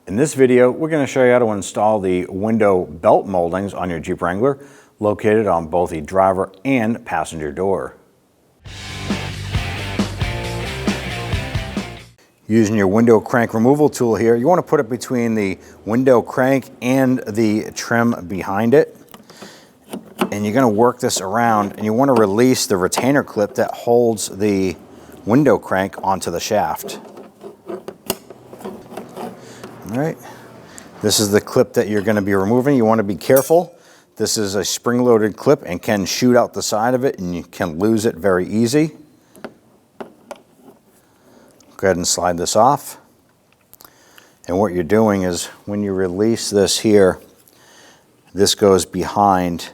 In this video, we're going to show you how to install the window belt moldings on your Jeep Wrangler, located on both the driver and passenger door. Using your window crank removal tool here, you want to put it between the window crank and the trim behind it. And you're going to work this around, and you want to release the retainer clip that holds the window crank onto the shaft. All right, this is the clip that you're going to be removing. You want to be careful. This is a spring-loaded clip and can shoot out the side of it, and you can lose it very easy. Go ahead and slide this off. And what you're doing is when you release this here, this goes behind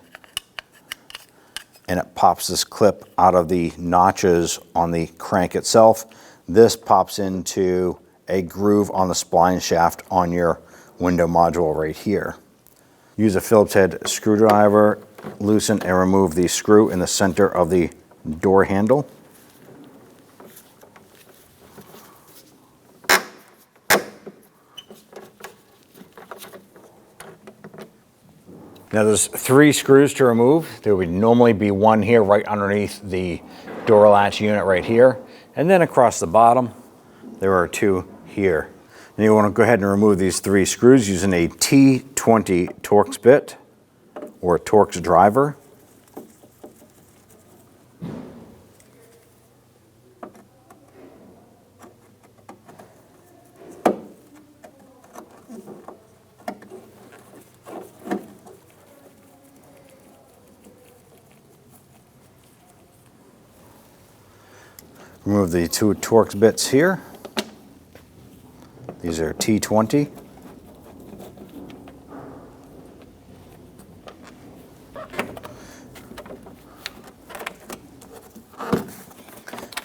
and it pops this clip out of the notches on the crank itself. This pops into a groove on the spline shaft on your window module right here. Use a Phillips head screwdriver, loosen and remove the screw in the center of the door handle. Now there's 3 screws to remove. There would normally be one here right underneath the door latch unit right here. And then across the bottom, there are 2 here. And you want to go ahead and remove these 3 screws using a T20 Torx bit or Torx driver. Remove the 2 Torx bits here. These are T20.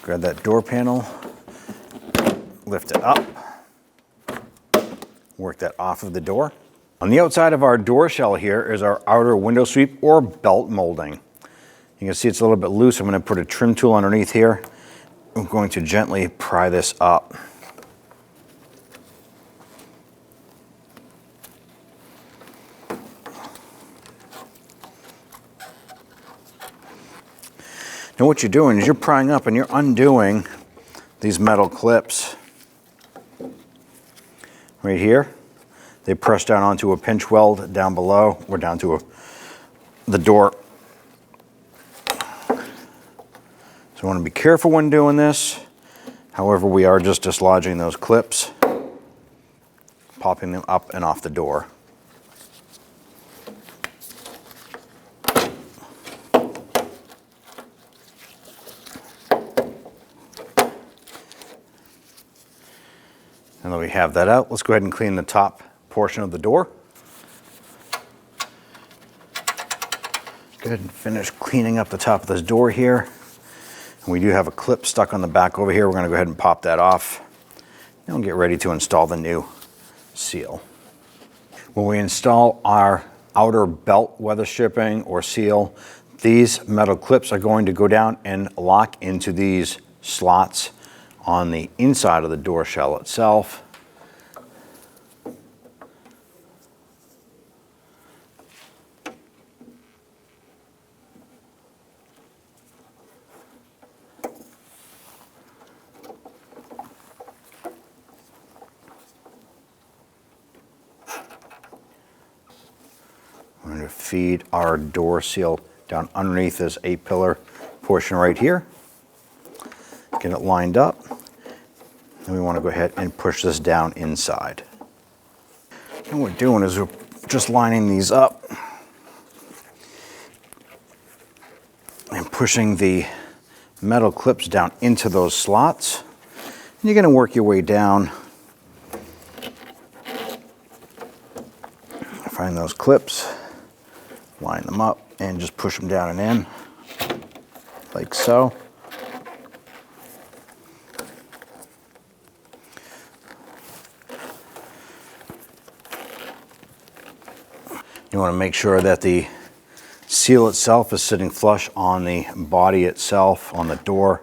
Grab that door panel, lift it up, work that off of the door. On the outside of our door shell here is our outer window sweep or belt molding. You can see it's a little bit loose. I'm going to put a trim tool underneath here. I'm going to gently pry this up. Now what you're doing is you're prying up and you're undoing these metal clips right here. They press down onto a pinch weld down below or down to the door. So you want to be careful when doing this. However, we are just dislodging those clips, popping them up and off the door. And then we have that out. Let's go ahead and clean the top portion of the door. Go ahead and finish cleaning up the top of this door here. And we do have a clip stuck on the back over here. We're going to go ahead and pop that off. And we'll get ready to install the new seal. When we install our outer belt weather stripping or seal, these metal clips are going to go down and lock into these slots on the inside of the door shell itself. We're going to feed our door seal down underneath this 8-pillar portion right here. Get it lined up. And we want to go ahead and push this down inside. And what we're doing is we're just lining these up and pushing the metal clips down into those slots. And you're going to work your way down. Find those clips, line them up, and just push them down and in, like so. You want to make sure that the seal itself is sitting flush on the body itself, on the door.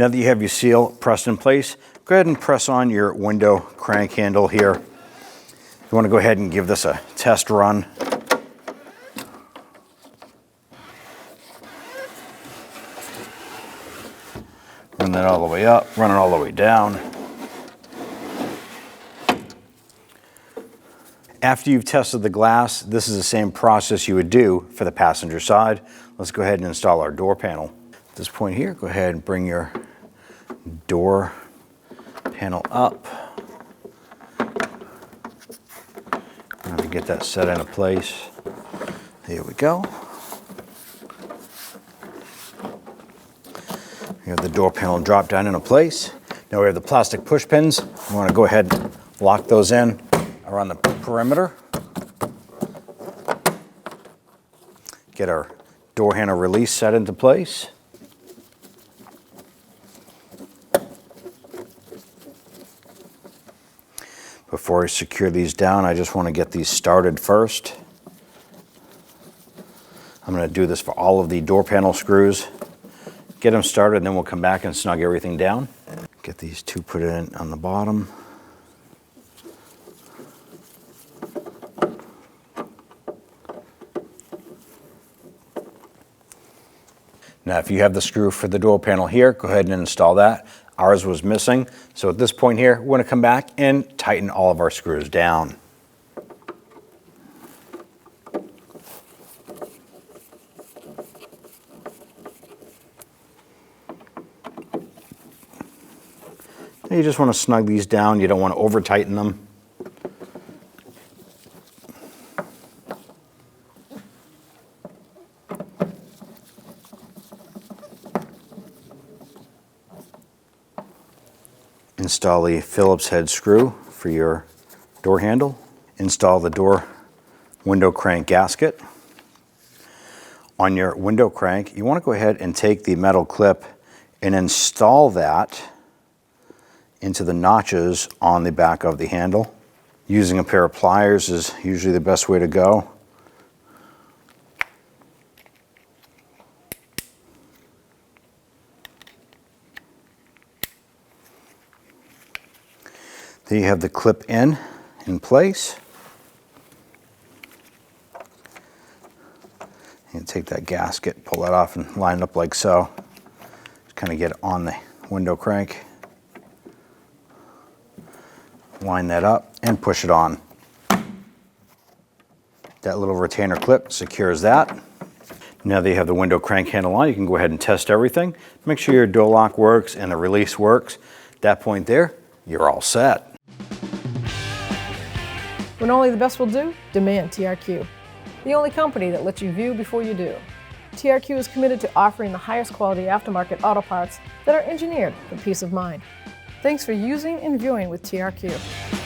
Now that you have your seal pressed in place, go ahead and press on your window crank handle here. You want to go ahead and give this a test run. Run that all the way up, run it all the way down. After you've tested the glass, this is the same process you would do for the passenger side. Let's go ahead and install our door panel. At this point here, go ahead and bring your door panel up. I'm going to get that set into place. There we go. We have the door panel drop down into place. Now we have the plastic push pins. We want to go ahead and lock those in around the perimeter. Get our door handle release set into place. Before I secure these down, I just want to get these started first. I'm going to do this for all of the door panel screws. Get them started, and then we'll come back and snug everything down. Get these two put in on the bottom. Now, if you have the screw for the door panel here, go ahead and install that. Ours was missing, so at this point here, we're going to come back and tighten all of our screws down. You just want to snug these down. You don't want to over tighten them. Install the Phillips head screw for your door handle. Install the door window crank gasket. On your window crank, you want to go ahead and take the metal clip and install that into the notches on the back of the handle. Using a pair of pliers is usually the best way to go. Then you have the clip in place. And take that gasket, pull that off and line it up like so. Just kind of get it on the window crank. Line that up and push it on. That little retainer clip secures that. Now that you have the window crank handle on, you can go ahead and test everything. Make sure your door lock works and the release works. At that point there, you're all set. When only the best will do, demand TRQ. The only company that lets you view before you do. TRQ is committed to offering the highest quality aftermarket auto parts that are engineered for peace of mind. Thanks for using and viewing with TRQ.